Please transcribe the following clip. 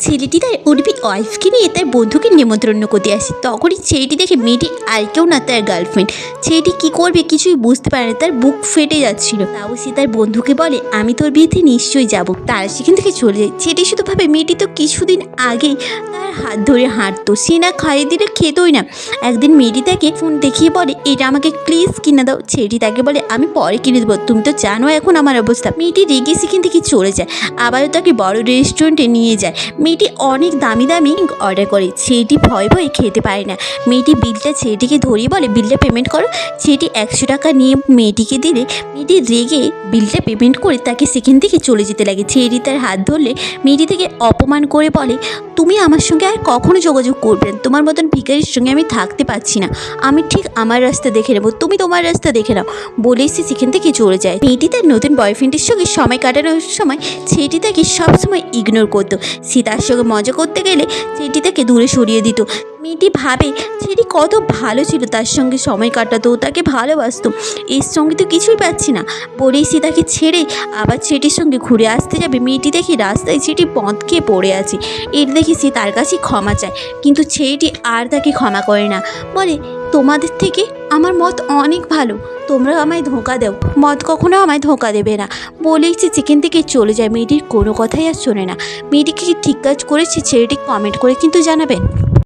ছেলেটি তার উর্বি ওয়াইফকে নিয়ে তার বন্ধুকে নিমন্ত্রণ করতে আসে। তখনই ছেলেটি দেখে মেয়েটি আর কেউ না, তার গার্লফ্রেন্ড। ছেলেটি কী করবে কিছুই বুঝতে পারে না, তার বুক ফেটে যাচ্ছিল। তাও সে তার বন্ধুকে বলে, আমি তোর বিয়েতে নিশ্চয়ই যাব। তারা সেখান থেকে চলে যায়। ছেলেটি শুধু ভাবে মেয়েটি তো কিছুদিন আগেই তার হাত ধরে হাঁটতো, সে না খাইয়ে দিলে খেতোই না। একদিন মেয়েটি তাকে ফোন দেখিয়ে বলে, এটা আমাকে প্লিজ কিনে দাও। ছেলেটি তাকে বলে, আমি পরে কিনে দেবো, তুমি তো জানো এখন আমার অবস্থা। মেয়েটি রেগে সেখান থেকে চলে যায়। আবারও তাকে বড় রেস্টুরেন্টে নিয়ে যায়। মেয়েটি অনেক দামি দামি অর্ডার করে। ছেলেটি ভয়ে ভয়ে খেতে পারে না। মেয়েটি বিলটা ছেলেটিকে ধরিয়ে বলে, বিলটা পেমেন্ট করো। ছেলেটি 100 টাকা নিয়ে মেয়েটিকে দিলে মেয়েটি রেগে বিলটা পেমেন্ট করে তাকে সেখান থেকে চলে যেতে লাগে। ছেলেটি তার হাত ধরলে মেয়েটি থেকে অপমান করে বলে, তুমি আমার সঙ্গে আর কখনো যোগাযোগ করবেন, তোমার মতন ভিখারির সঙ্গে আমি থাকতে পারছি না, আমি ঠিক আমার রাস্তা দেখে নেবো, তুমি তোমার রাস্তা দেখে নাও। বলেই সে সেখান থেকে চলে যায়। মেয়েটি তার নতুন বয়ফ্রেন্ডের সঙ্গে সময় কাটানোর সময় ছেলেটি তাকে সবসময় ইগনোর করতো। সে তার সঙ্গে মজা করতে গেলে ছেলেটি তাকে দূরে সরিয়ে দিত। মেয়েটি ভাবে ছেলেটি কত ভালো ছিল, তার সঙ্গে সময় কাটাতো, তাকে ভালোবাসতো, এর সঙ্গে তো কিছুই পাচ্ছি না। বলেই সে তাকে ছেড়ে আবার ছেলেটির সঙ্গে ঘুরে আসতে যাবে। মেয়েটি দেখি রাস্তায় ছেলেটি পথ খেয়ে পড়ে আছে। এর দেখে সে তার কাছে ক্ষমা চায়, কিন্তু ছেলেটি আর তাকে ক্ষমা করে না। বলে, তোমাদের থেকে আমার মত অনেক ভালো, তোমরা আমায় ধোঁকা দাও, মত কখনো আমায় ধোঁকা দেবে না। বলেই সে সেখান থেকে চলে যায়। মেয়েটির কোনো কথাই আর শোনে না। মেয়েটিকে ঠিক কাজ করেছে ছেলেটি কমেন্ট করে কিন্তু জানাবেন।